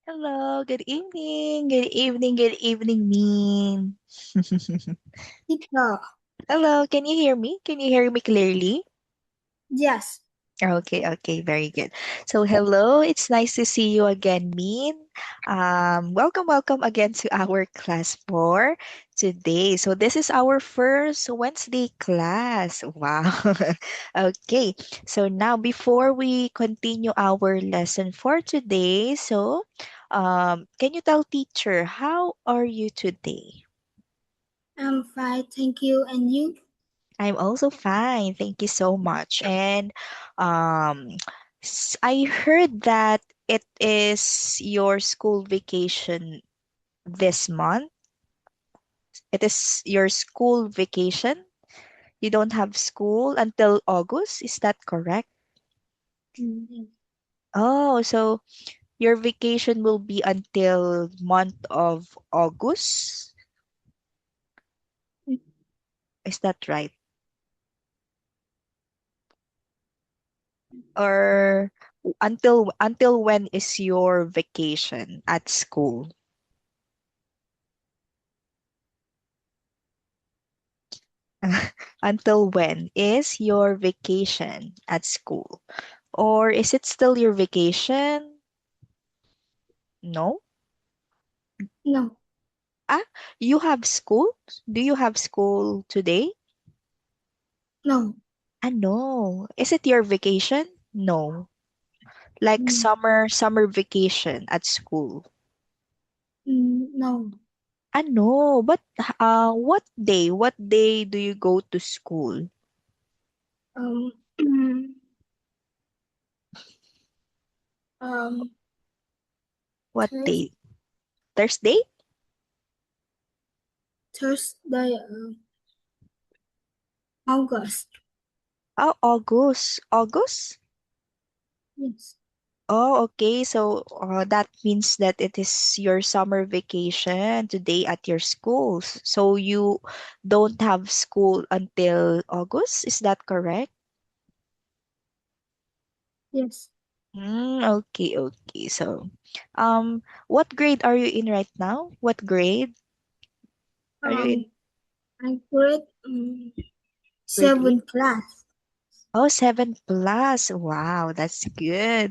Hello, good evening. Good evening, good evening, Min. Teacher. Hello, can you hear me? Can you hear me clearly? Yes. Okay, very good. So, hello, it's nice to see you again, Min. Welcome again to our class for today. So, this is our first Wednesday class. Wow. Okay, so now before we continue our lesson for today, can you tell teacher, how are you today? I'm fine, thank you. And you? I'm also fine. Thank you so much. And um, I heard that it is your school vacation this month. It is your school vacation. You don't have school until August. Is that correct? Mm, Oh, so your vacation will be until month of August. yes. Is that right? Or until when is your vacation at school? Until when is your vacation at school? Or is it still your vacation? No? No, Ah, you have school? Do you have school today? no, Ah, no. Is it your vacation? No. Like mm, summer vacation at school. no. Ah, no. But what day? What day do you go to school? Um, um, What Thurs day? Thursday? Thursday, August. Oh, August. August? Yes, Oh, okay. So that means that it is your summer vacation today at your schools. So you don't have school until August. Is that correct? yes. Okay. So, what grade are you in right now? What grade are you in? Um, I grade Grade eight? 7 class. Oh, 7 plus. Wow, that's good.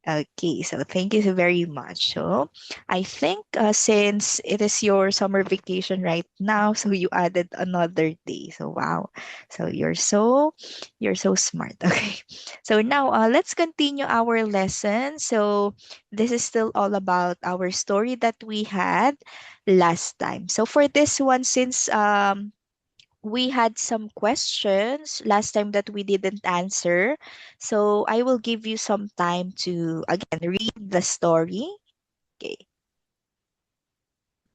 Okay, so thank you very much. So I think since it is your summer vacation right now, so you added another day. So wow, so you're so smart. Okay, so now let's continue our lesson. So this is still all about our story that we had last time. So for this one, since we had some questions last time that we didn't answer. So I will give you some time to again read the story. Okay.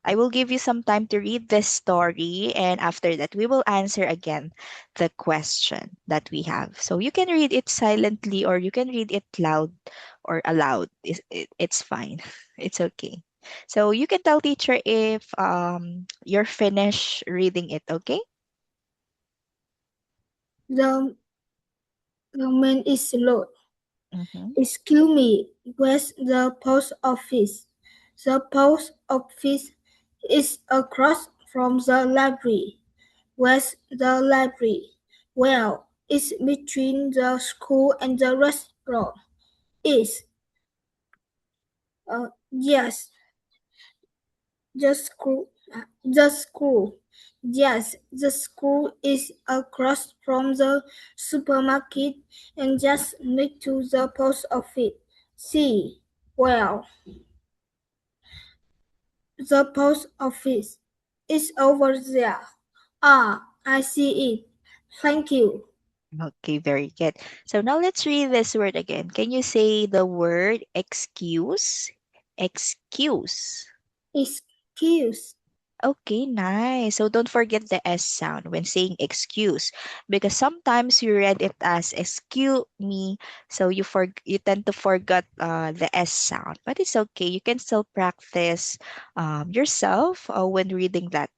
I will give you some time to read this story, and after that, we will answer again the question that we have. So you can read it silently or you can read it loud or aloud. It's fine. It's okay. So you can tell teacher if you're finished reading it, okay? The man is slow. Mm-hmm. Excuse me, where's the post office? The post office is across from the library. Where's the library? Well, it's between the school and the restaurant. Is yes, the school. The school. Yes, the school is across from the supermarket and just next to the post office. See, well, the post office is over there. Ah, I see it. Thank you. Okay, very good. So now let's read this word again. Can you say the word excuse? Excuse. Excuse. Okay, nice. So don't forget the S sound when saying excuse because sometimes you read it as excuse me, so you tend to forget the S sound. But it's okay. You can still practice yourself when reading that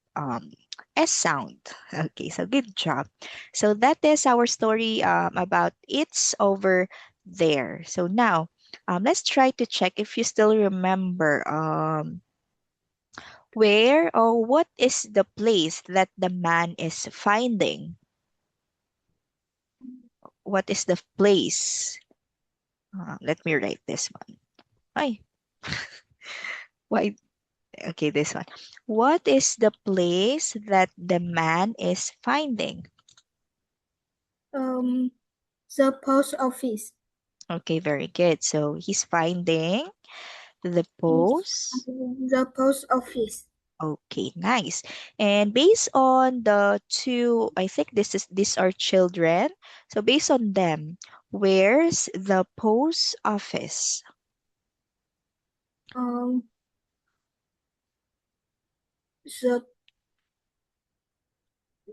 S sound. Okay, so good job. So that is our story about it's over there. So now let's try to check if you still remember where or what is the place that the man is finding. What is the place? Let me write this one. Ay, why? Okay, this one. What is the place that the man is finding? The post office. Okay, very good. So he's finding the post. The post office. Okay, nice. And based on the two, I think these are children. So based on them, where's the post office? Um, the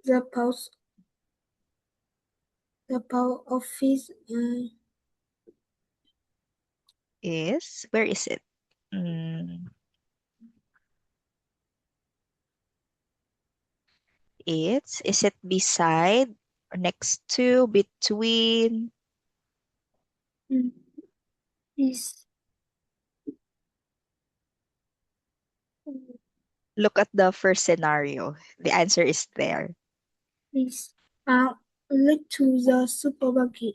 the post the post office. Where is it? Is it beside or next to, between? Is Look at the first scenario. The answer is there. is linked to the supermarket.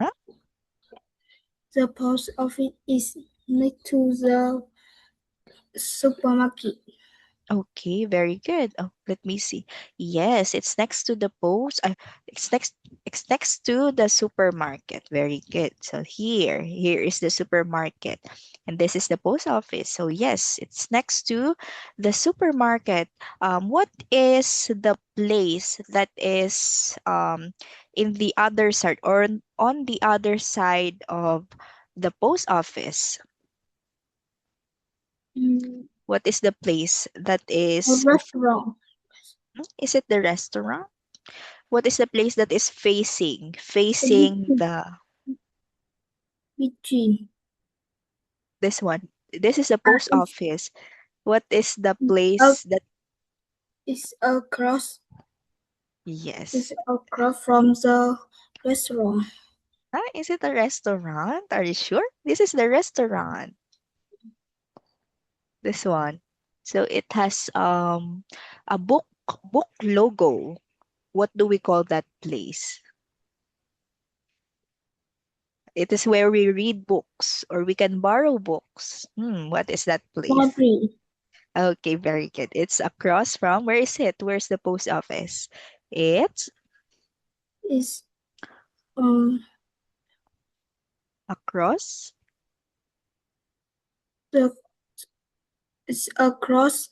Huh? The post office is next to the supermarket. Okay, very good. Oh, let me see. Yes, it's next to the post. It's next to the supermarket. Very good. So here is the supermarket, and this is the post office. So yes, it's next to the supermarket. What is the place that is in the other side or on the other side of the post office? What is the place that A is? restaurant. Is it the restaurant? What is the place that is facing? Between. Facing the Between. this one. This is the post Is office. What is the a place that is across yes. is across from the restaurant. Is it a restaurant? Are you sure? This is the restaurant. This one. So it has a book logo. What do we call that place? It is where we read books or we can borrow books. What is that place? Library Okay, very good. It's across from, where is it? Where's the post office? It's is um across. the is across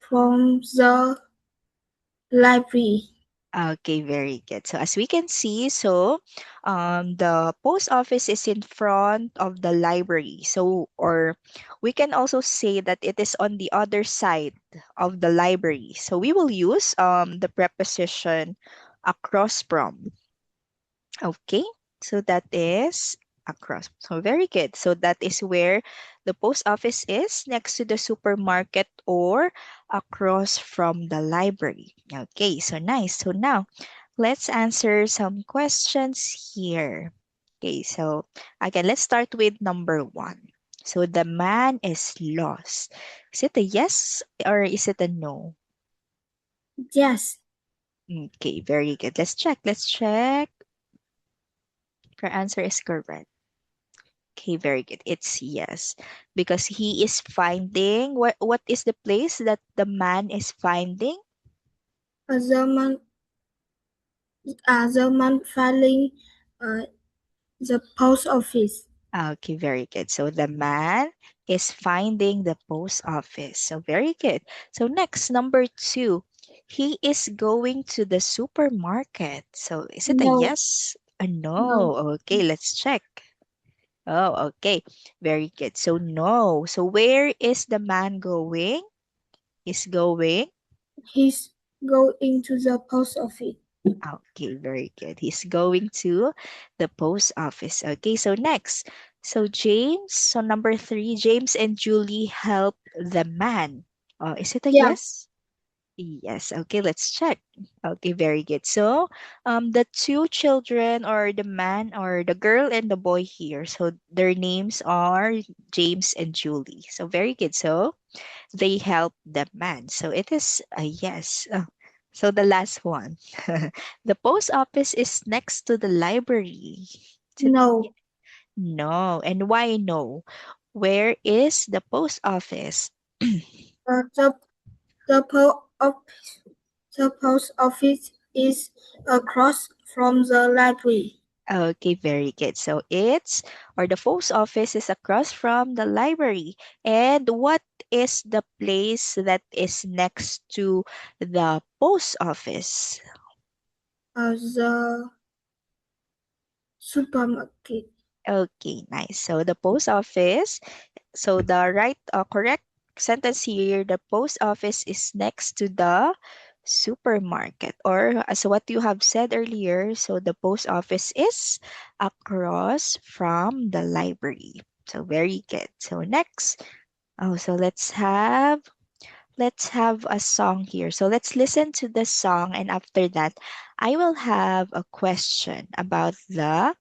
from the library. Okay, very good. So as we can see, the post office is in front of the library. So, or we can also say that it is on the other side of the library. So we will use the preposition across from. Okay, so that is across. So very good. So that is where the post office is, next to the supermarket or across from the library. Okay, so nice. So now let's answer some questions here. Okay, so again, let's start with number one. So the man is lost. Is it a yes or is it a no? Yes, Okay, very good. Let's check. Let's check. Your answer is correct. Okay, very good. It's yes. Because he is finding what is the place that the man is finding? the man filing uh, the post office. Okay, very good. So the man is finding the post office. So very good. So next, number two, he is going to the supermarket. So is it a No, yes? A no, no? Okay, let's check. Oh, okay. Very good. So no. So where is the man going? He's going. he's going to the post office. Okay, very good. He's going to the post office. Okay, so next. So James, so number three, James and Julie help the man. Is it a Yes, yes? Yes, okay, let's check. Okay, very good. So, the two children or the man or the girl and the boy here, so their names are James and Julie. So, very good. So, they help the man. So, it is a yes. So, the last one. The post office is next to the library. So, No. no. And why no? Where is the post office? Uh, the the po- of the post office is across from the library. Okay, very good. So it's or the post office is across from the library. And what is the place that is next to the post office? The supermarket. Okay, nice. So the post office, so the correct sentence here, the post office is next to the supermarket. Or as what you have said earlier, so the post office is across from the library. So very good. So next, so let's have a song here. So let's listen to the song, and after that, I will have a question about the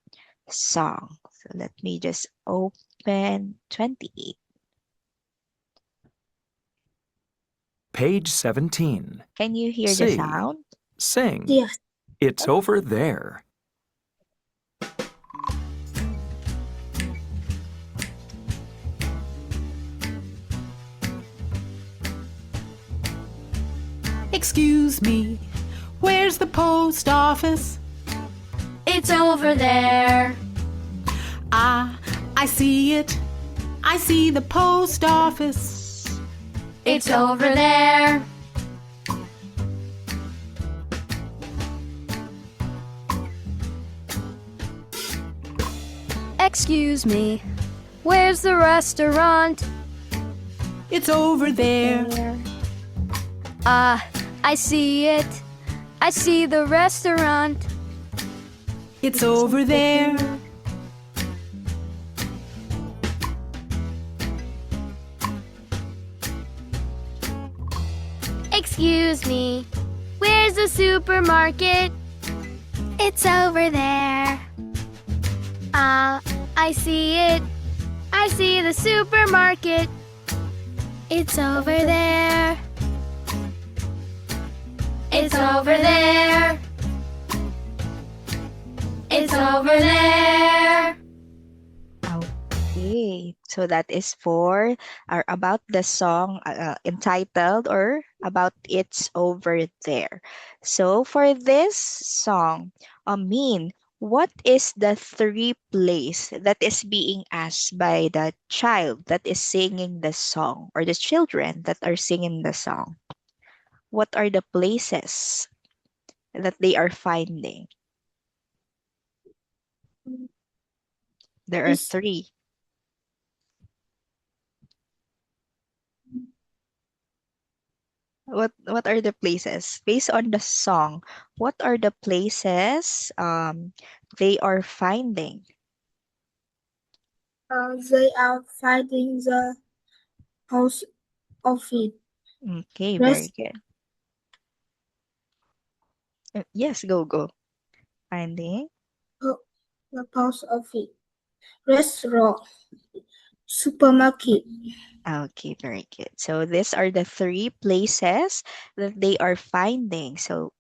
song. So let me just open 28. Page 17. Can you hear the C. sound? Sing. Yes. It's over there. Excuse me, where's the post office? It's over there. Ah, I see it. I see the post office. It's over there. Excuse me, where's the restaurant? It's over there. Ah, I see it. I see the restaurant. It's over there. Excuse me, where's the supermarket? It's over there. Ah, I see it. I see the supermarket. It's over there. It's over there. It's over there. Okay, so that is for or about the song entitled or about It's Over There. So for this song, what is the three place that is being asked by the child that is singing the song or the children that are singing the song? What are the places that they are finding? There are Is three. What are the places based on the song? What are the places they are finding? they are finding the post office. Okay, very Rest, good. Yes, go. Finding. the post office. Restaurant. Supermarket. Okay, very good. So these are the three places that they are finding. So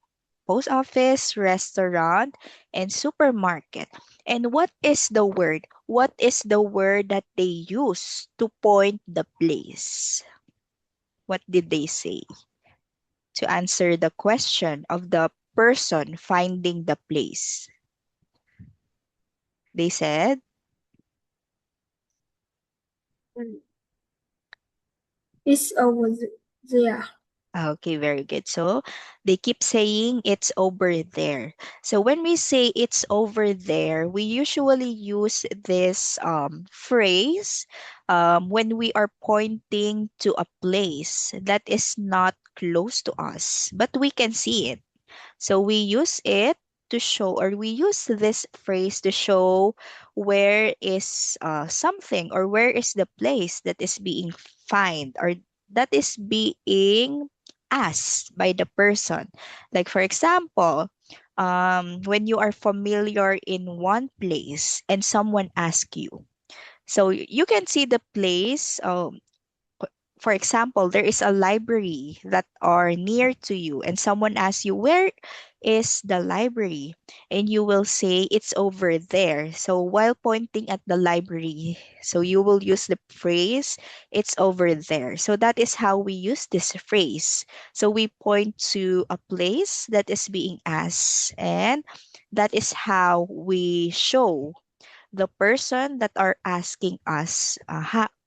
post office, restaurant, and supermarket. And what is the word? What is the word that they use to point the place? What did they say to answer the question of the person finding the place? They said, It's over there. okay, very good. So they keep saying it's over there. So when we say it's over there, we usually use this phrase when we are pointing to a place that is not close to us, but we can see it. So we use it to show, or we use this phrase to show where is something or where is the place that is being find or that is being asked by the person. Like for example, when you are familiar in one place and someone asks you, so you can see the place. For example, there is a library that are near to you, and someone asks you, "Where is the library?" And you will say, "It's over there." So while pointing at the library, so you will use the phrase, "It's over there." So that is how we use this phrase. So we point to a place that is being asked, and that is how we show the person that are asking us,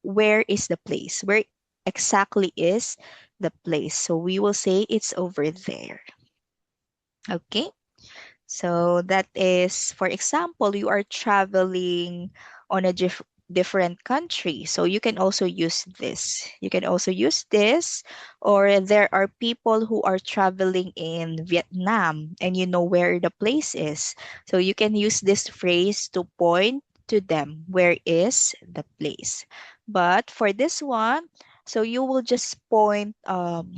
where is the place, where exactly is the place. So we will say it's over there. Okay, so that is, for example, you are traveling on a different country, so you can also use this. You can also use this, or there are people who are traveling in Vietnam and you know where the place is. So you can use this phrase to point to them, where is the place. But for this one, so you will just point the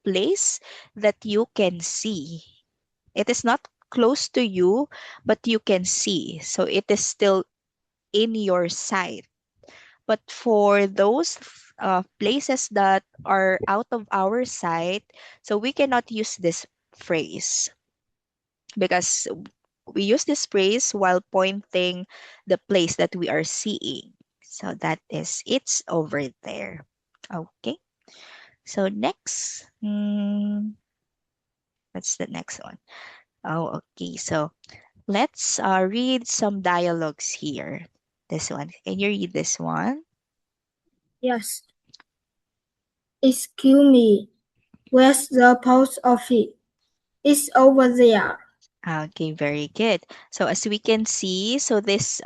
place that you can see. It is not close to you, but you can see. So it is still in your sight. But for those places that are out of our sight, so we cannot use this phrase because we use this phrase while pointing the place that we are seeing. So that is, it's over there. Okay. So next, what's the next one? Oh, okay. So let's read some dialogues here. This one. Can you read this one? Yes. Excuse me. Where's the post office? It's over there. Okay, very good. So as we can see, so this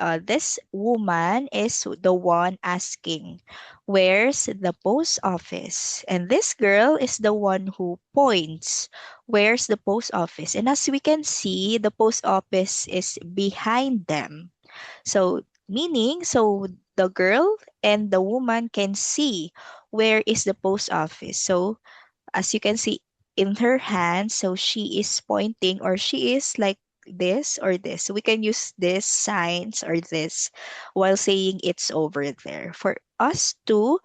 woman is the one asking, "Where's the post office?" And this girl is the one who points, "Where's the post office?" And as we can see, the post office is behind them. So meaning, so the girl and the woman can see where is the post office. So as you can see in her hand, so she is pointing, or she is like this or this. So we can use this signs or this while saying it's over there for us to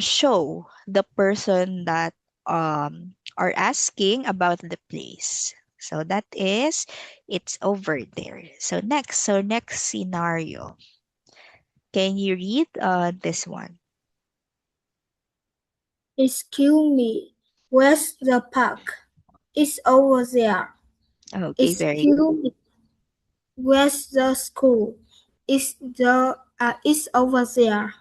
show the person that are asking about the place. So that is, it's over there. So next scenario. Can you read this one? Excuse me. Where's the park? It's over there. Okay, very Excuse me. Where's the school? It's over there.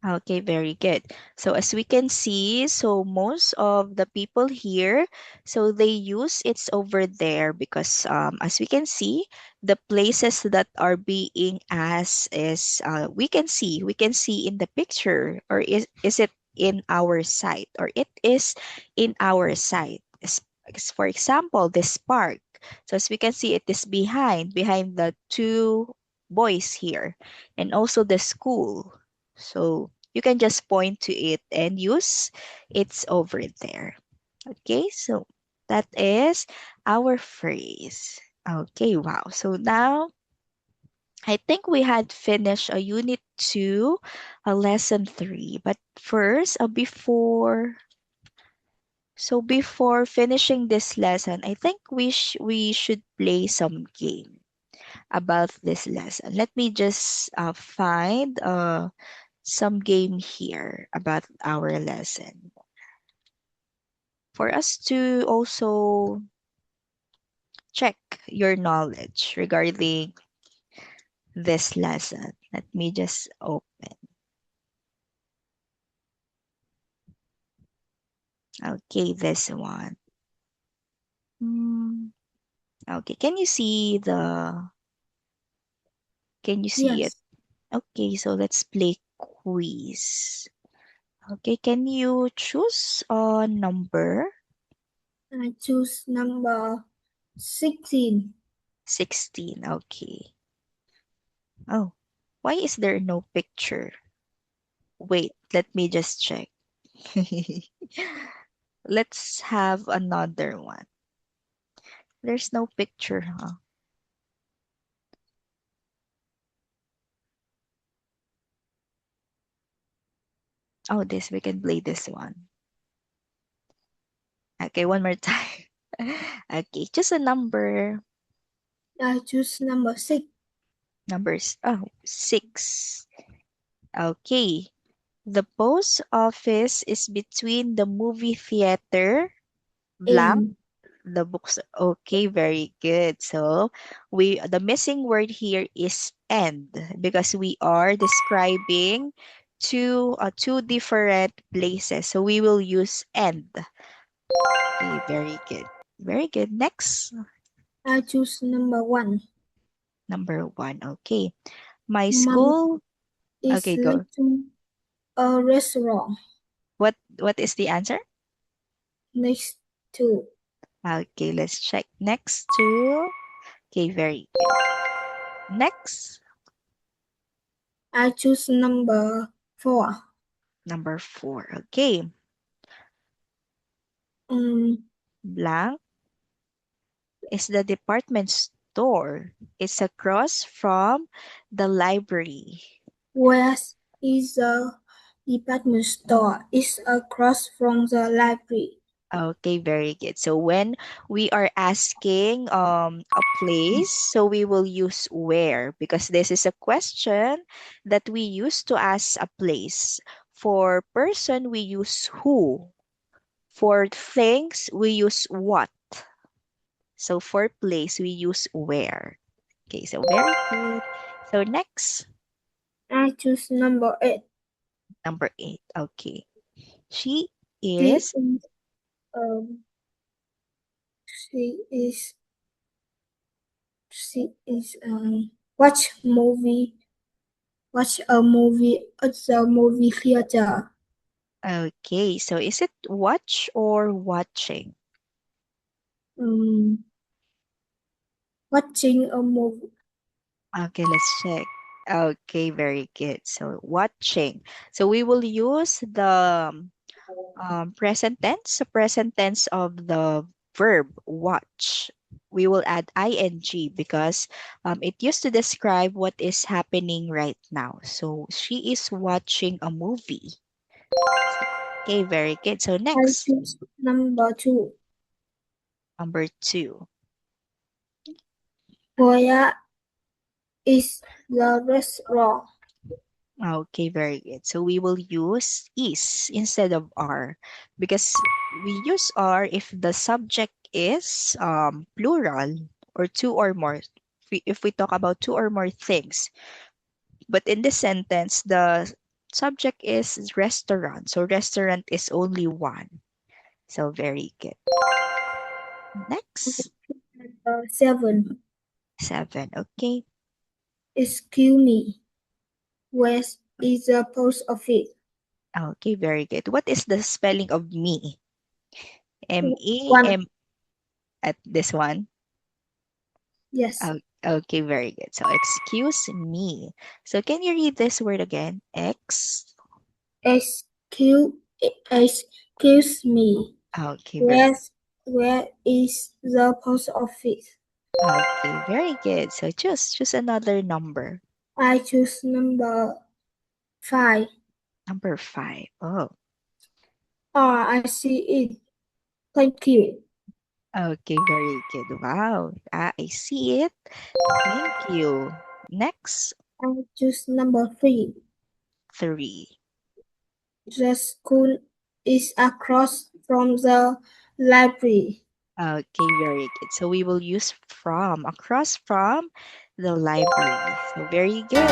Okay, very good. So as we can see, so most of the people here, so they use it's over there because as we can see, the places that are being asked is we can see in the picture, or is it in our sight, or it is in our sight. For example, this park. So as we can see, it is behind the two boys here, and also the school. So you can just point to it and use it's over there. Okay, so that is our phrase. Okay, wow. So now I think we had finished a unit 2, a lesson 3. But first, before finishing this lesson, I think we should play some game about this lesson. Let me just find some game here about our lesson for us to also check your knowledge regarding this lesson. Let me just open. Okay, this one. Okay, can you see it? Yes. Okay, so let's play quiz. Okay, can you choose a number? I choose number 16. 16. Okay. Oh, why is there no picture? Wait, let me just check. Let's have another one. There's no picture, huh? Oh, this, we can play this one. Okay, one more time. Okay, just a number. I choose number 6. Numbers. Oh, 6. Okay. The post office is between the movie theater, blank, In. the books. Okay, very good. So the missing word here is "and" because we are describing two different places. So we will use "and." Okay, very good. Very good. Next, I choose number 1. number 1. Okay. My Mom school. is Okay, go. next to a restaurant. What is the answer? Next to. Okay, let's check. Next to. Okay, very good. Next, I choose number 4. number 4. Okay. Blank is the department store. It's across from the library. Where is the department store? It's across from the library. Okay, very good. So when we are asking a place, so we will use where because this is a question that we use to ask a place. For person, we use who. For things, we use what. So for place, we use where. Okay, so very good. So next, I choose number 8. number 8. Okay. She She is, is um she is she is watch a movie at the movie theater. okay. So is it watch or watching? Um Watching a movie. Okay, let's check. Okay, very good. So watching. So we will use the present tense, the present tense of the verb watch. We will add ing because it used to describe what is happening right now. So she is watching a movie. Okay, very good. So I next, choose number 2. number 2. Where is the restaurant? Okay, very good. So we will use is instead of are because we use are if the subject is plural or two or more. If we talk about two or more things, but in this sentence, the subject is restaurant. So restaurant is only one. So very good. Next, 7. 7. Okay. Excuse me. Where is the post office? Okay, very good. What is the spelling of me? M-E, One. M at this one? Yes. Okay, very good. So excuse me. So can you read this word again? Excuse excuse me. Okay, very Where is the post office? okay, very good. So choose another number. I choose number 5. Number 5. Oh, I see it. Thank you. okay, very good. Wow. I see it. Thank you. Next, I choose number 3. 3. The school is across from the library. Okay, very good. So we will use from, across from the library. So very good.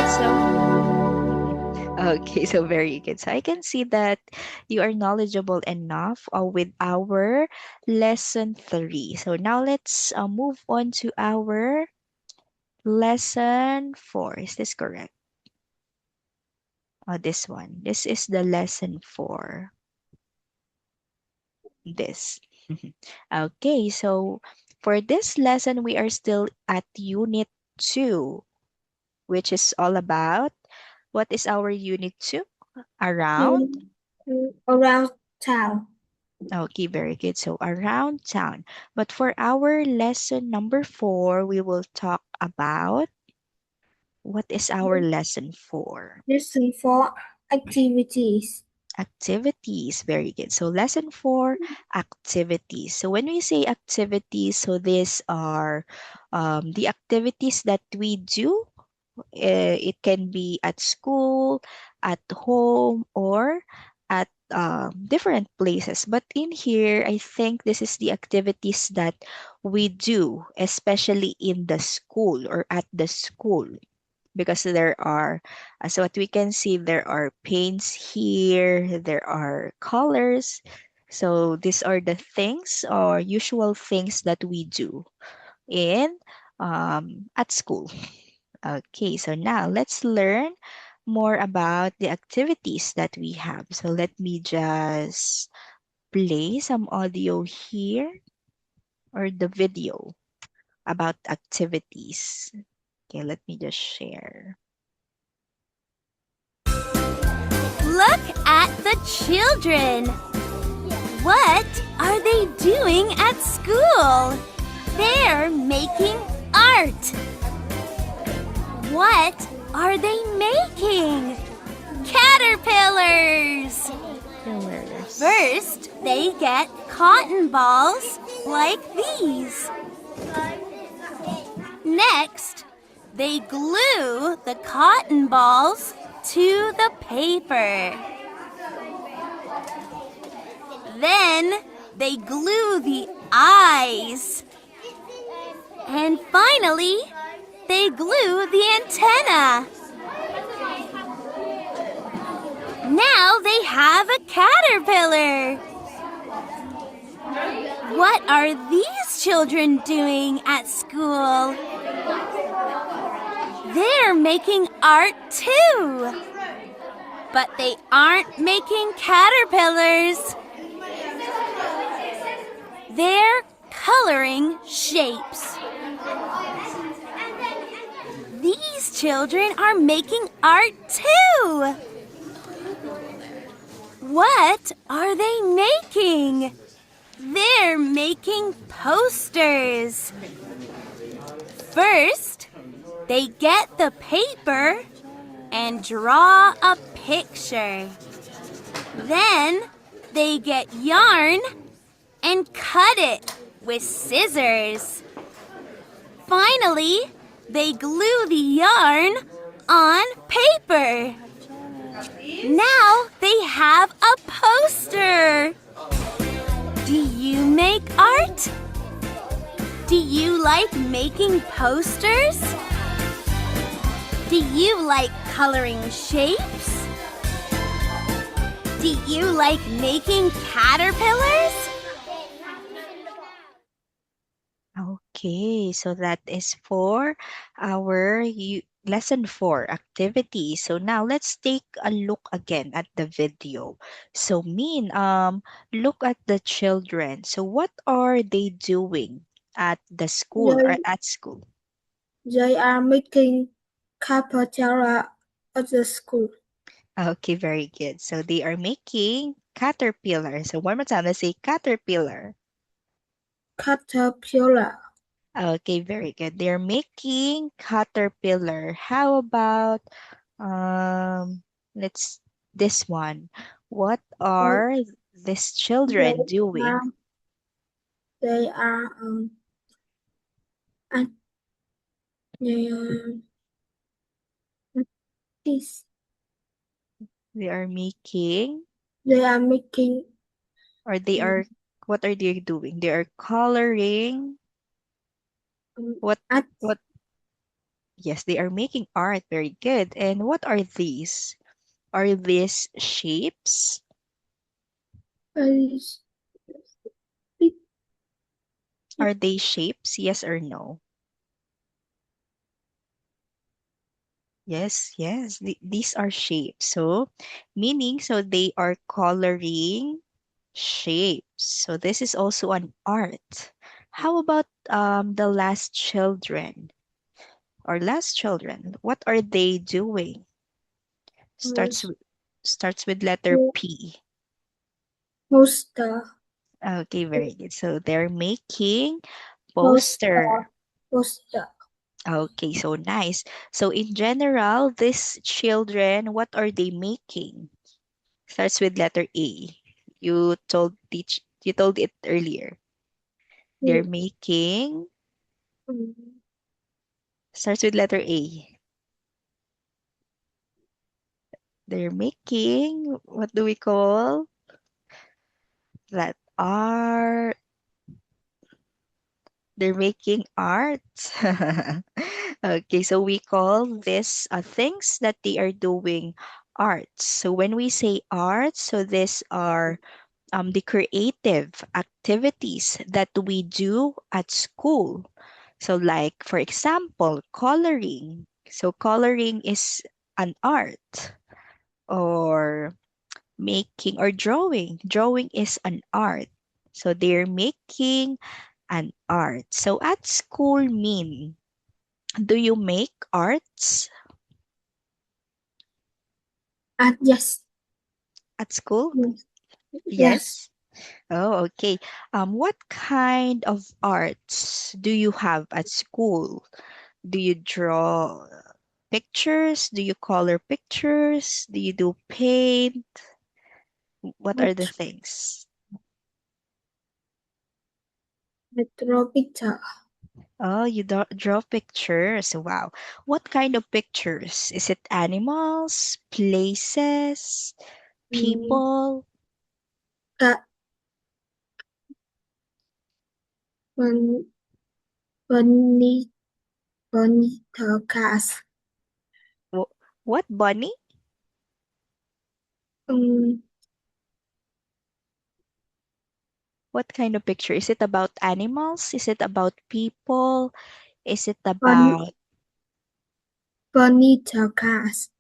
Okay, so very good. So I can see that you are knowledgeable enough with our lesson 3. So now let's move on to our lesson 4. Is this correct? This one. This is the lesson 4. This. Okay, so for this lesson, we are still at Unit 2, which is all about what is our Unit 2? Around Around town. Okay, very good. So around town. But for our lesson number 4, we will talk about what is our lesson 4? Listen for activities. Activities. Very good. So lesson 4, activities. So when we say activities, so these are the activities that we do. It can be at school, at home, or at different places. But in here, I think this is the activities that we do, especially in the school or at the school. Because there are, as what we can see, there are paints here, there are colors. So these are the things or usual things that we do in at school. Okay, so now let's learn more about the activities that we have. So let me just play some audio here or the video about activities. Okay, let me just share. Look at the children. What are they doing at school? They're making art. What are they making? Caterpillars. Pillars. First, they get cotton balls like these. Next, they glue the cotton balls to the paper. Then they glue the eyes. And finally, they glue the antenna. Now they have a caterpillar. What are these children doing at school? They're making art too. But they aren't making caterpillars. They're coloring shapes. These children are making art too. What are they making? They're making posters. First, they get the paper and draw a picture. Then they get yarn and cut it with scissors. Finally, they glue the yarn on paper. Now they have a poster. Do you make art? Do you like making posters? Do you like coloring shapes? Do you like making caterpillars? Okay, so that is for our lesson 4 activity. So now let's take a look again at the video. So Min, look at the children. So what are they doing at the school or at school? They are making caterpillar at the school. Okay, very good. So they are making caterpillar. So one more time, let's say caterpillar. Caterpillar. Okay, very good. They're making caterpillar. How about let's this one. What are these children doing? They are at this. They are making They are making or they are what are they doing? They are coloring what art. what yes, they are making art. Very good. And what are these? Are these shapes? Are they shapes? Yes or no? Yes, yes. These are shapes. So, meaning, so they are coloring shapes. So this is also an art. How about the last children or last children? What are they doing? Starts with letter P. Poster. Okay, very good. So they're making Poster. poster. Poster. Okay, so nice. So in general, these children, what are they making? Starts with letter A. You told it earlier. They're making starts with letter A. They're making what do we call that art? They're making art. Okay, so we call this things that they are doing arts. So when we say arts, so these are the creative activities that we do at school. So, like, for example, coloring. So, coloring is an art, or making or drawing. Drawing is an art. So, they're making an art. So, at school mean, do you make arts Yes. at school? Yes. Yes. Oh, okay. What kind of arts do you have at school? Do you draw pictures? Do you color pictures? Do you do paint? What are the Yes. things? Draw picture. Oh, you draw pictures. Wow. What kind of pictures? Is it animals, places, Mm, people? Ca- Bun- bunny, bunny, cars. Wh- What bunny? Um, What kind of picture? Is it about animals? Is it about people? Is it bunny, about bunny, cars.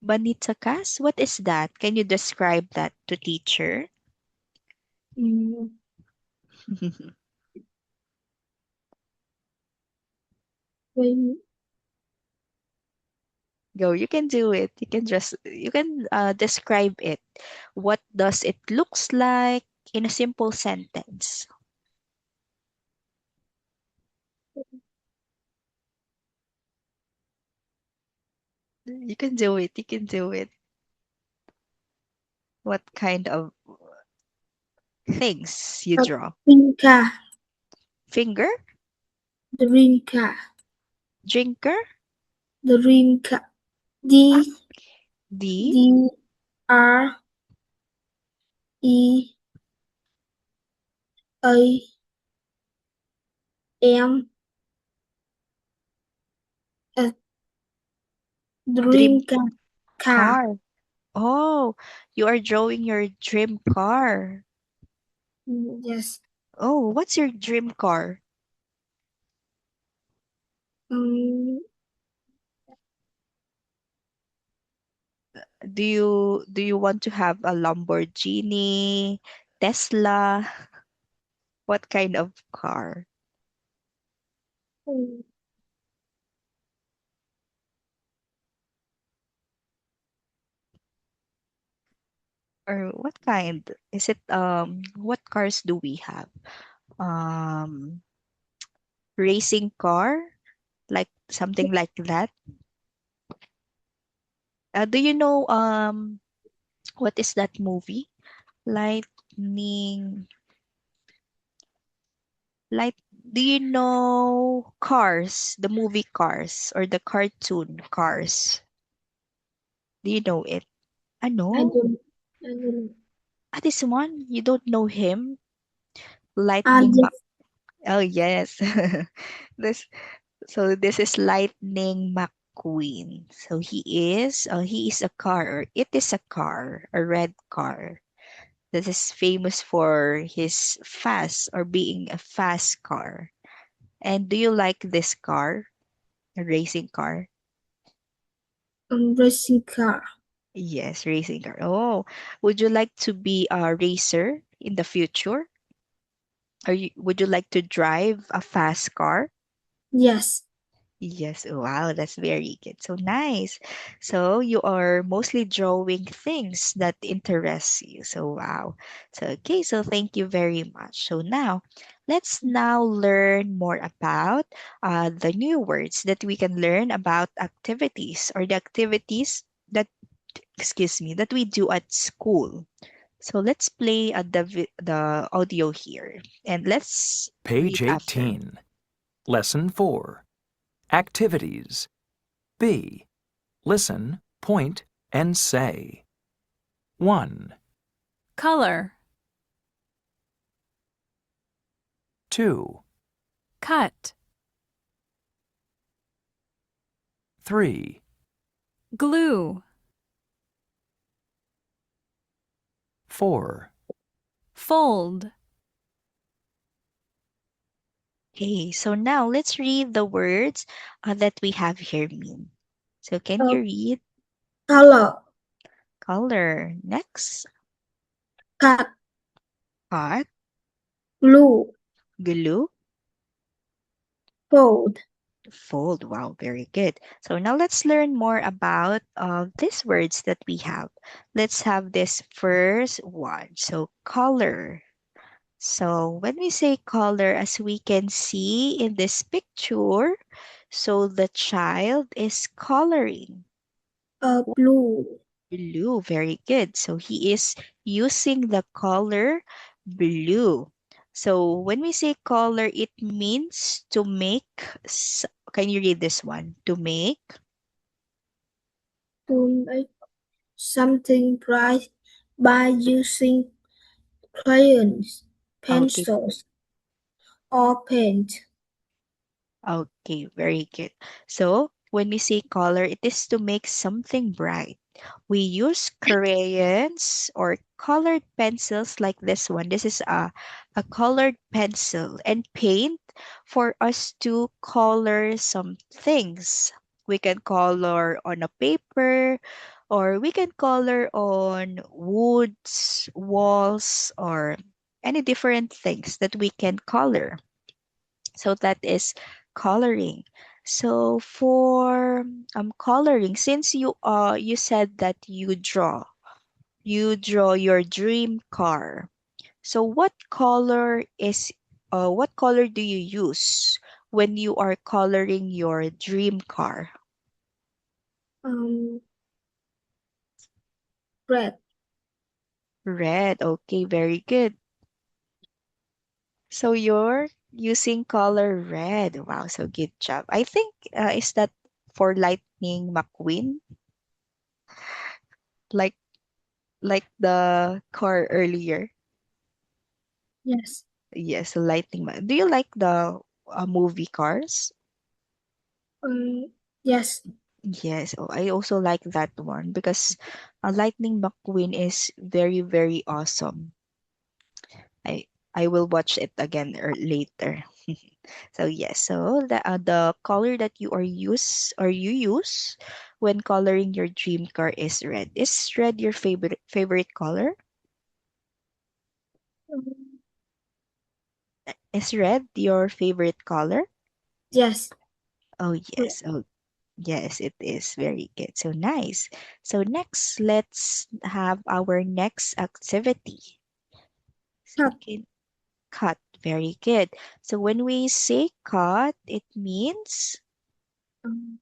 banitakas? What is that? Can you describe that to teacher? Mm, when Go, you can do it. You can describe it. What does it looks like in a simple sentence? You can do it. You can do it. What kind of things you a draw? green car, Finger? green car, Drinker? green car. D D? D R E A M a Dream green car. Car. car. Oh, you are drawing your dream car. Yes. Oh, what's your dream car? Um, Do you want to have a Lamborghini, Tesla? What kind of car? um, Or what kind? Is it what cars do we have? Um Racing car? Like something like that? Do you know what is that movie? Lightning Light Do you know Cars, the movie Cars or the cartoon Cars? Do you know it? I I know. don't. I don't. This one, you don't know him? Lightning Yes. Mac. Oh yes. this this is Lightning McQueen. So he is a car, or it is a car, a red car. That is famous for his fast, or being a fast car. And do you like this car, a racing car? Racing car. Yes, racing car. Oh, would you like to be a racer in the future? Would you like to drive a fast car? Yes. Yes, wow, that's very good. So nice. So you are mostly drawing things that interest you. So wow. So okay, so thank you very much. So now let's learn more about the new words that we can learn about activities or the activities that excuse me that we do at school. So let's play the audio here and let's Page read after. 18. Lesson 4. Activities. B. Listen, point, and say. 1, Color. 2, Cut. 3, Glue. 4, Fold. Okay, so now let's read the words that we have here mean. So can Uh, you read color, color? Next, cut, cut, glue, glue, fold. fold. Wow, very good. So now let's learn more about these words that we have. Let's have this first one. So color. So when we say color, as we can see in this picture, so the child is coloring. Blue, Blue, very good. So he is using the color blue. So when we say color, it means to make. Can you read this one? To make. to make something bright by using crayons, Okay, pencils, or paint. okay, very good. So when we say color, it is to make something bright. We use crayons or colored pencils like this one. This is a colored pencil and paint for us to color some things. We can color on a paper or we can color on woods, walls, or any different things that we can color. So that is coloring. So for coloring, since you said that you draw your dream car. So what color do you use when you are coloring your dream car? Um, red. Red. Okay, very good. So you're using color red. Wow, so good job. I think is that for Lightning McQueen? Like the car earlier. Yes. Yes, Do you like the movie Cars? Yes. Yes, oh, I also like that one because Lightning McQueen is very very awesome. I I will watch it again or later. So yes, so the color that you use when coloring your dream car is red. Is red your favorite color? Um, Is red your favorite color? yes. Oh yes. Oh yes, it is very good. So nice. So next, let's have our next activity. So Cut. okay, cut. Very good. So when we say cut, it means Um,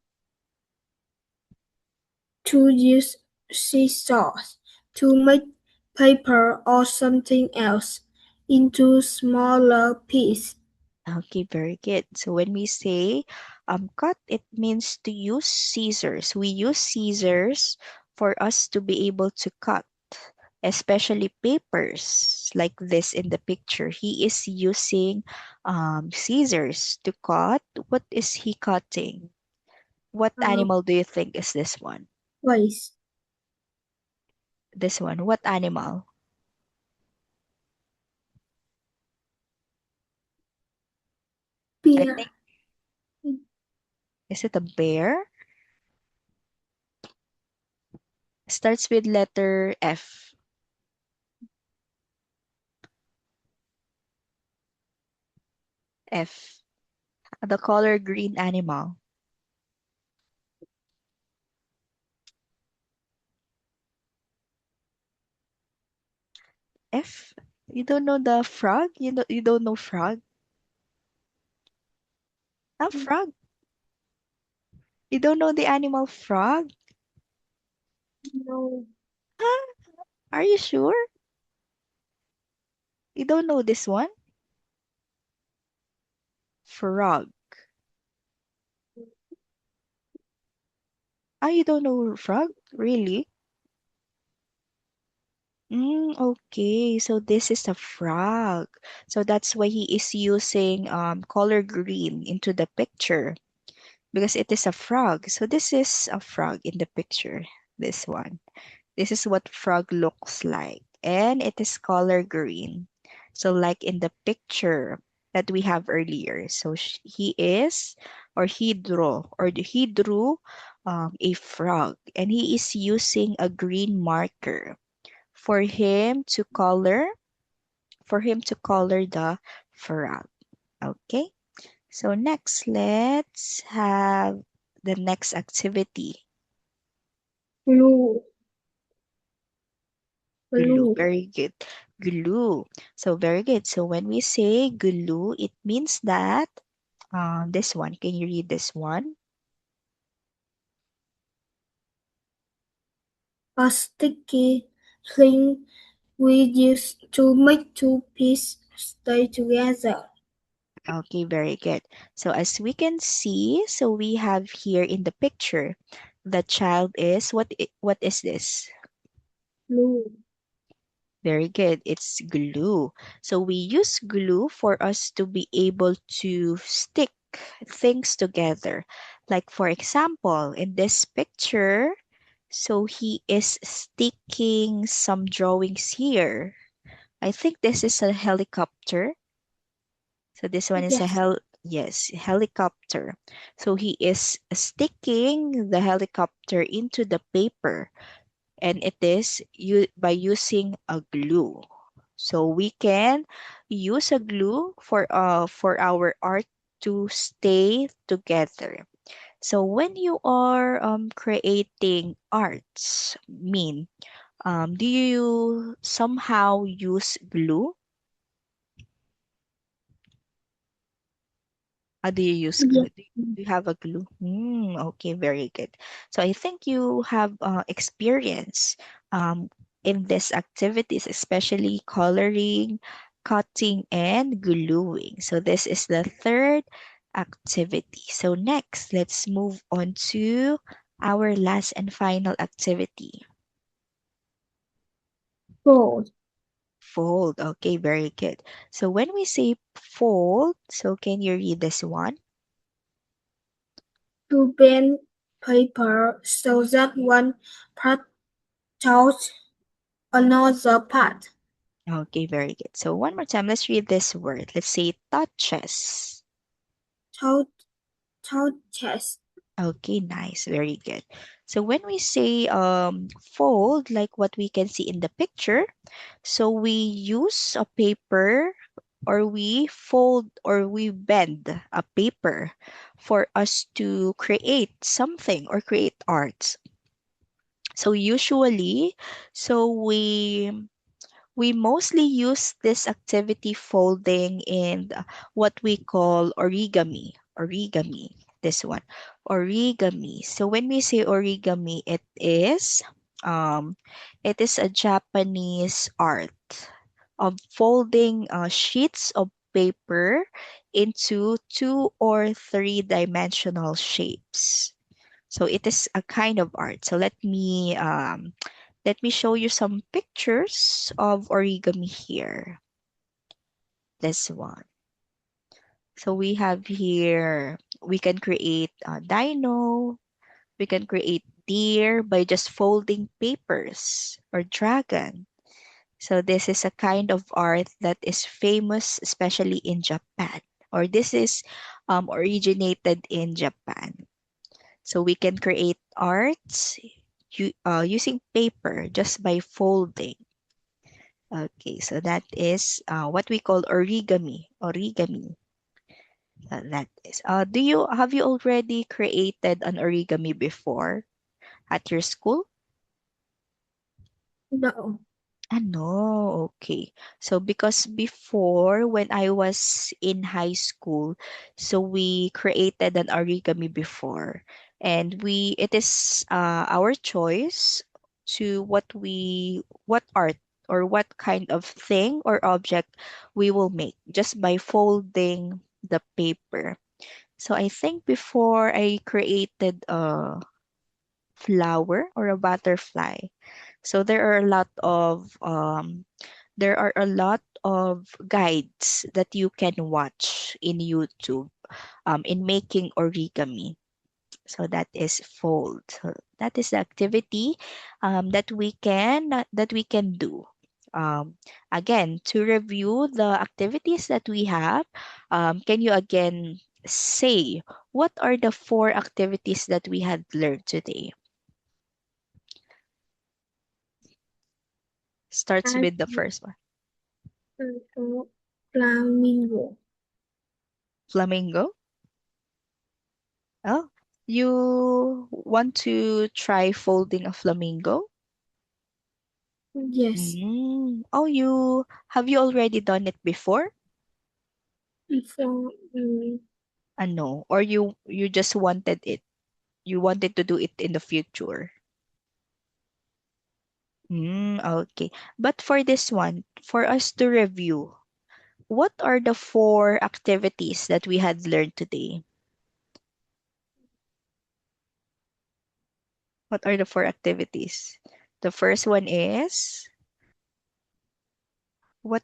to use scissors to make paper or something else into smaller pieces. okay, very good. So when we say cut, it means to use scissors. We use scissors for us to be able to cut, especially papers like this in the picture. He is using scissors to cut. What is he cutting? What Uh, animal do you think is this one? Waste. This one. What animal? I Beer. think, is it a bear? Starts with letter F. F. The color green animal. F? You don't know the frog? You don't know frog? Ah, frog. You don't know the animal frog? No. Huh? Are you sure? You don't know this one? Frog. Ah, you don't know frog? Really? Okay, so this is a frog. So that's why he is using color green into the picture because it is a frog. So this is a frog in the picture. This one. This is what frog looks like. And it is color green. So like in the picture that we have earlier. So he is or he drew a frog and he is using a green marker for him to color the frog. Okay, so next let's have the next activity. Blue. Glue. Blue. Very good. Glue. So very good. So when we say glue, it means that this one. Can you read this one? A sticky thing we use to make two pieces stay together. Okay, very good. So as we can see, so we have here in the picture, the child is what is this? Blue. Very good. It's glue. So we use glue for us to be able to stick things together. Like for example, in this picture, so he is sticking some drawings here. I think this is a helicopter. So this one is a Yes. helicopter. So he is sticking the helicopter into the paper and it is by using a glue. So we can use a glue for our art to stay together. So when you are creating arts, do you somehow use glue? Do you use glue? Yes. Do you have a glue? Okay, very good. So I think you have experience in these activities, especially coloring, cutting, and gluing. So this is the third activity. So next, let's move on to our last and final activity. Fold. Fold. Okay, very good. So when we say fold, so can you read this one? To bend paper so that one part touches another part. Okay, very good. So one more time, let's read this word. Let's say touches. Touch, touches. Okay, nice. Very good. So when we say fold, like what we can see in the picture, so we use a paper or we fold or we bend a paper for us to create something or create art. So usually, so we mostly use this activity folding in what we call origami. Origami, this one. Origami. So when we say origami, it is a Japanese art of folding sheets of paper into 2 or 3 dimensional shapes. So it is a kind of art. So let me show you some pictures of origami here. This one. So we have here, we can create a dino, we can create deer by just folding papers or dragon. So this is a kind of art that is famous, especially in Japan, or this is originated in Japan. So we can create arts using paper just by folding. Okay, so that is what we call origami. Origami. That is. Have you already created an origami before at your school? No. No, okay. So because before when I was in high school, so we created an origami before, and it is our choice to what art or what kind of thing or object we will make just by folding the paper. So I think before I created a flower or a butterfly. So there are a lot of guides that you can watch in YouTube in making origami. So that is fold. So that is the activity that we can do. Um, Again, to review the activities that we have, can you again say what are the four activities that we had learned today? Starts I with the first one. flamingo. Flamingo. Oh, you want to try folding a flamingo? Yes. Oh, you already done it before? Before No, or you just wanted it. You wanted to do it in the future. Okay. But for this one, for us to review, what are the four activities that we had learned today? What are the four activities? The first one is what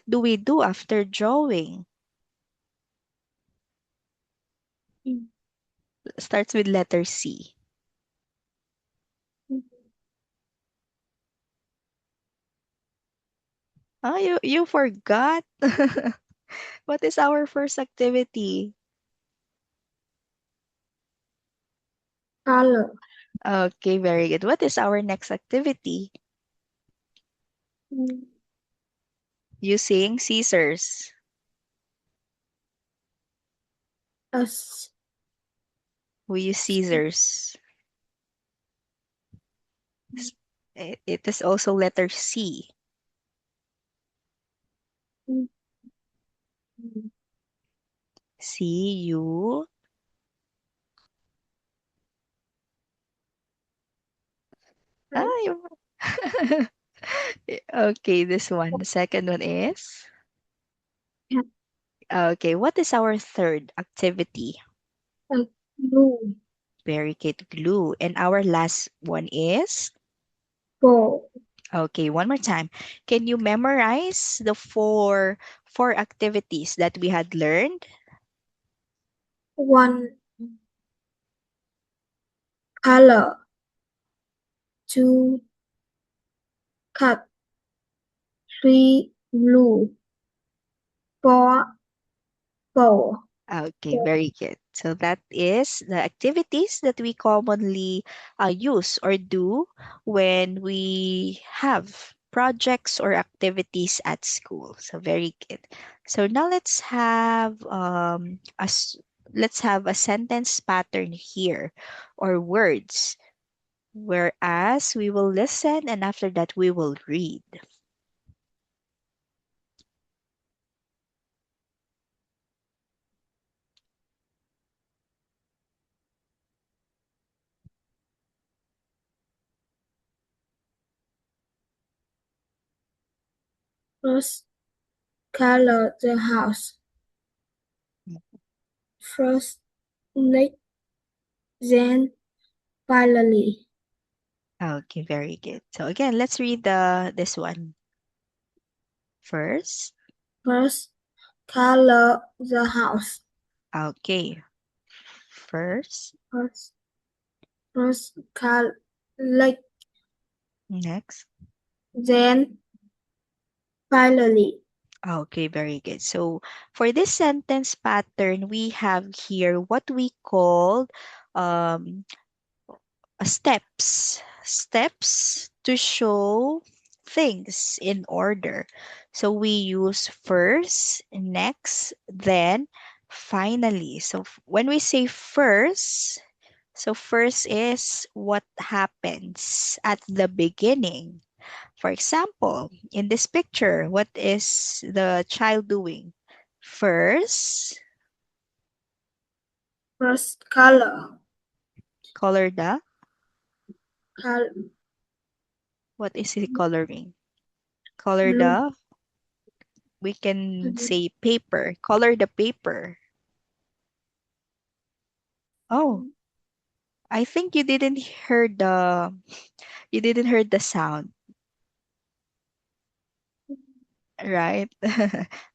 do we do after drawing? Starts with letter C. Ah, you forgot. What is our first activity? color. Okay, very good. What is our next activity? Using scissors. Us. We use scissors. It is also letter C. C U. Ah, okay, this one. The second one is. Okay, what is our third activity? Blue. Barricade glue. And our last one is. Ball. Okay, one more time. Can you memorize the four activities that we had learned? One color. Two cut. Three blue. Four ball. Okay, very good. So that is the activities that we commonly use or do when we have projects or activities at school. So very good. So now let's have a sentence pattern here or words. Whereas we will listen and after that we will read. First color the house. First neck. Then finally. Okay, very good. So again, let's read this one first. First color the house. Okay. First. First color like. Next. Then finally. Okay, very good. So for this sentence pattern, we have here what we call um, steps. Steps to show things in order. So we use first, next, then, finally. So when we say first, so first is what happens at the beginning. For example, in this picture, what is the child doing? First, First color. color the, Color. what is he coloring? Color Blue. the, we can say paper. Color the paper. Oh, I think you didn't hear the sound, right?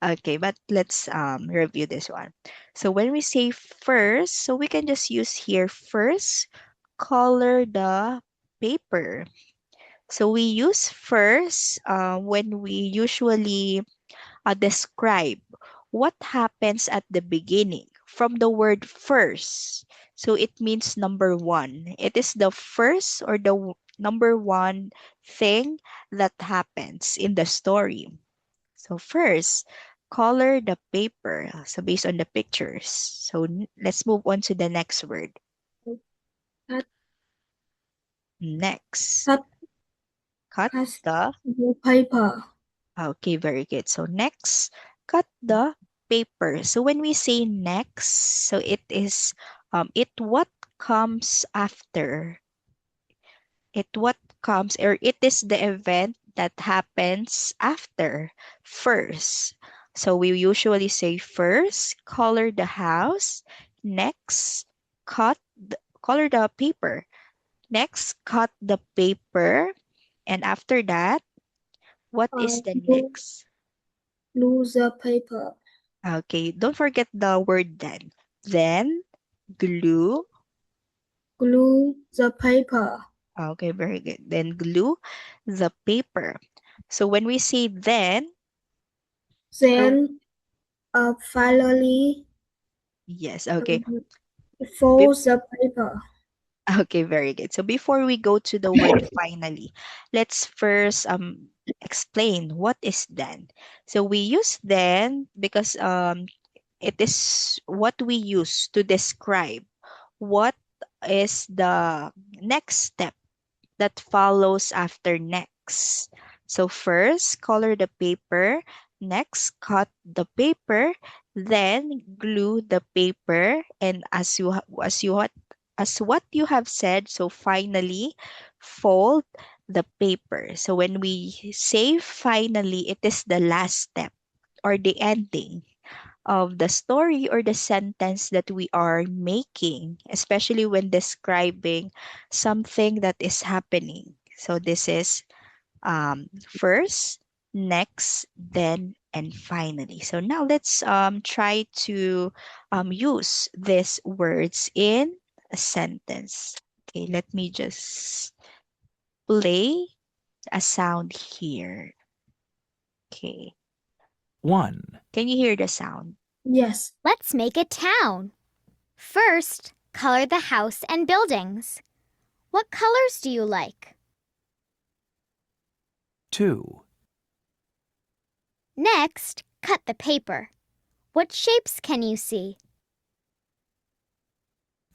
Okay, but let's review this one. So when we say first, so we can just use here first, color the paper. So we use first when we usually describe what happens at the beginning from the word first. So it means number one. It is the first or the number one thing that happens in the story. So first, color the paper. So based on the pictures. So let's move on to the next word. Cut. Next, Cut. cut Cut the. the paper. Okay, very good. So next, cut the paper. So when we say next, so it is it what comes after. It what comes or it is the event that happens after first. So we usually say first, color the house, next, color the paper. Next, cut the paper, and after that, what is the Glue, next? glue the paper. Okay, don't forget the word then. Then, glue. Glue the paper. Okay, very good. Then glue the paper. So when we say then, so Then finally yes, okay. fold the paper. Okay, very good. So before we go to the word finally, let's first explain what is then. So we use then because it is what we use to describe what is the next step that follows after next. So first, color the paper. Next, cut the paper. Then glue the paper. And as what you have said, so finally, fold the paper. So when we say finally, it is the last step or the ending of the story or the sentence that we are making, especially when describing something that is happening. So this is first, next, then, and finally. So now let's try to use these words in a sentence. Okay, let me just play a sound here. Okay, 1, can you hear the sound? Yes. Let's make a town. First, color the house and buildings. What colors do you like? 2, Next, cut the paper. What shapes can you see?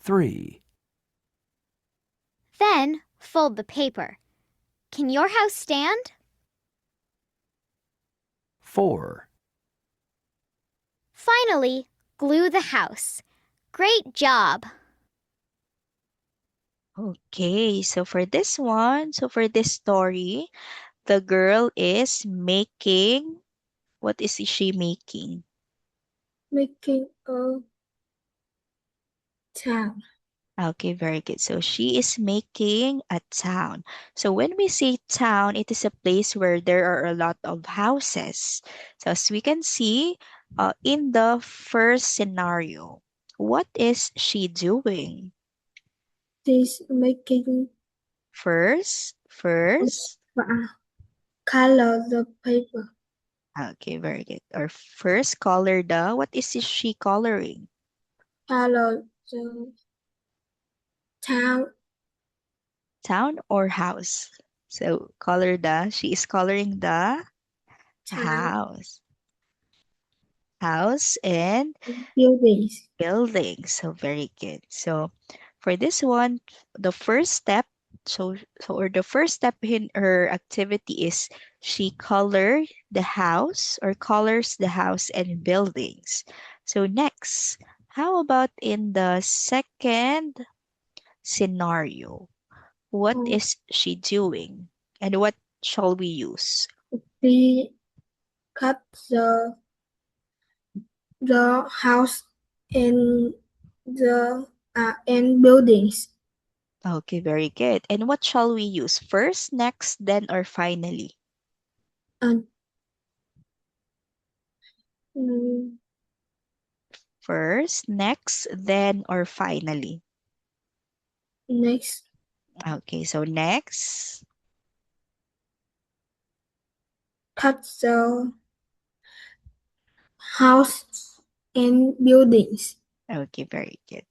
3, Then, fold the paper. Can your house stand? 4, Finally, glue the house. Great job! Okay, so for this one, so for this story, the girl is making, what is she making? Making a town. Okay, very good. So she is making a town. So when we say town, it is a place where there are a lot of houses. So as we can see in the first scenario, what is she doing? She's making First. color the paper. Okay, very good. Or first color the, what is she coloring? Color the town. Town or house? So color the, she is coloring the Town. house and Buildings. building. So very good. So for this one, the first step or the first step in her activity is she colored the house or colors the house and buildings. So next, how about in the second scenario? What Um, is she doing? And what shall we use? we cut the house and the and buildings. Okay, very good. And what shall we use? First, next, then, or finally? And mm, First, next, then, or finally? next, Okay, so next. cut the house and buildings. Okay, very good.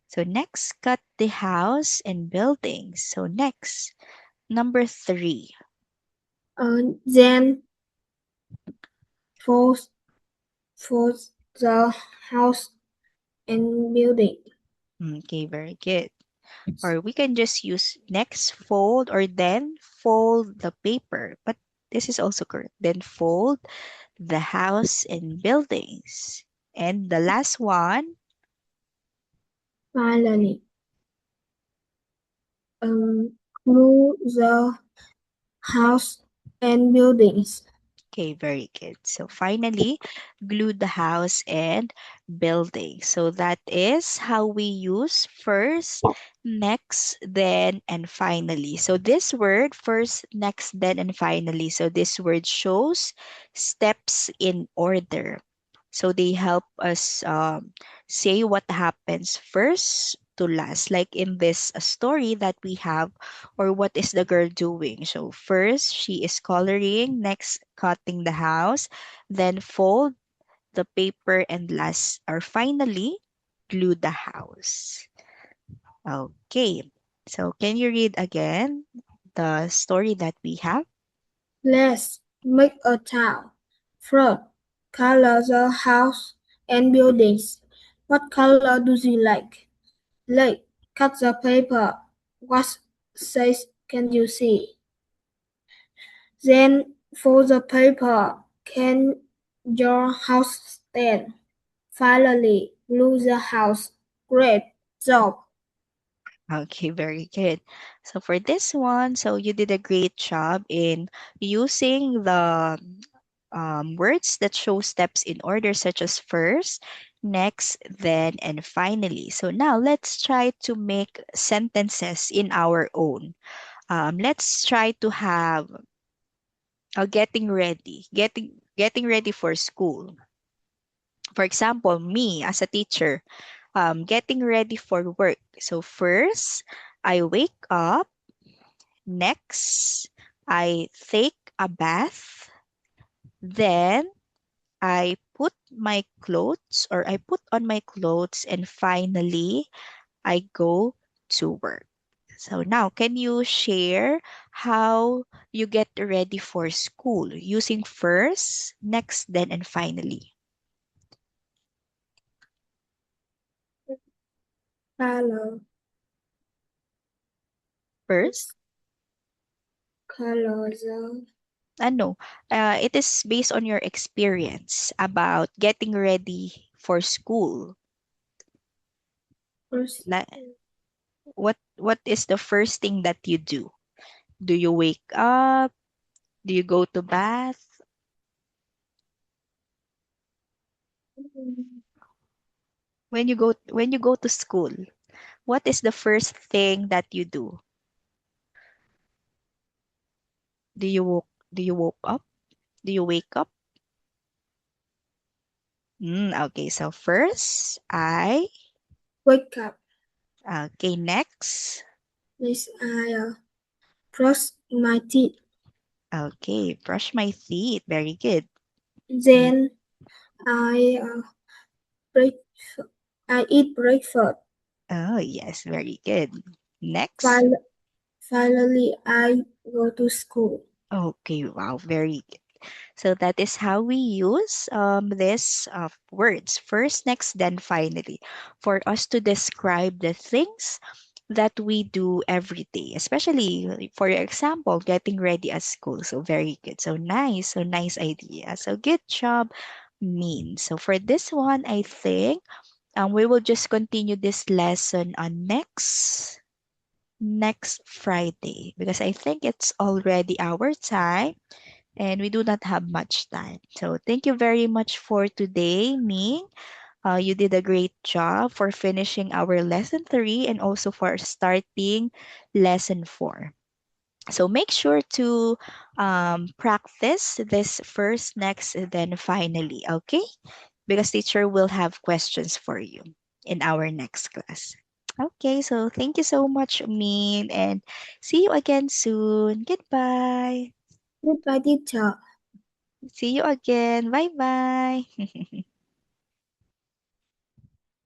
So next, cut the house and buildings. So next, number 3. Then fold the house and building. Okay, very good. Or we can just use next fold or then fold the paper. But this is also correct. Then fold the house and buildings. And the last one, Finally, glue the house and buildings. okay, very good. So finally, glue the house and building. So that is how we use first, next, then, and finally. So this word, first, next, then, and finally. So this word shows steps in order. So they help us say what happens first to last, like in this story that we have, or what is the girl doing. So first she is coloring, next cutting the house, then fold the paper, and last or finally glue the house. Okay, so can you read again the story that we have? Let's make a town. First, color the house and buildings. What color do you like? Like, cut the paper. What size can you see? Then, fold the paper. Can your house stand? Finally, glue the house. Great job. Okay, very good. So for this one, so you did a great job in using the words that show steps in order, such as first, next, then, and finally. So now let's try to make sentences in our own. Let's try to have getting ready for school. For example, me as a teacher, getting ready for work. So first, I wake up. Next, I take a bath. Then I put my clothes or I put on my clothes, and finally I go to work. So now, can you share how you get ready for school using first, next, then, and finally? Color, First, color the ano, it is based on your experience about getting ready for school. first. La- what is the first thing that you do? Do you wake up? Do you go to bath? When you go to school, what is the first thing that you do? Do you woke up? Do you wake up? Okay, so first I Wake up. okay, next. Next, I brush my teeth. Okay, brush my teeth. Very good. Then I break. I eat breakfast. Oh, yes, very good. Next. Fin- Finally, I go to school. Okay, wow, very good. So that is how we use this words first, next, then finally for us to describe the things that we do every day, especially for your example, getting ready at school. So very good. So nice idea. So good job, Min. So for this one, I think we will just continue this lesson on next Friday because I think it's already our time and we do not have much time. So thank you very much for today, Ming. You did a great job for finishing our lesson 3 and also for starting lesson 4. So make sure to practice this first, next, then finally, okay? Because teacher will have questions for you in our next class. Okay, so thank you so much, Min, and see you again soon. Goodbye. Goodbye, teacher. See you again. Bye bye.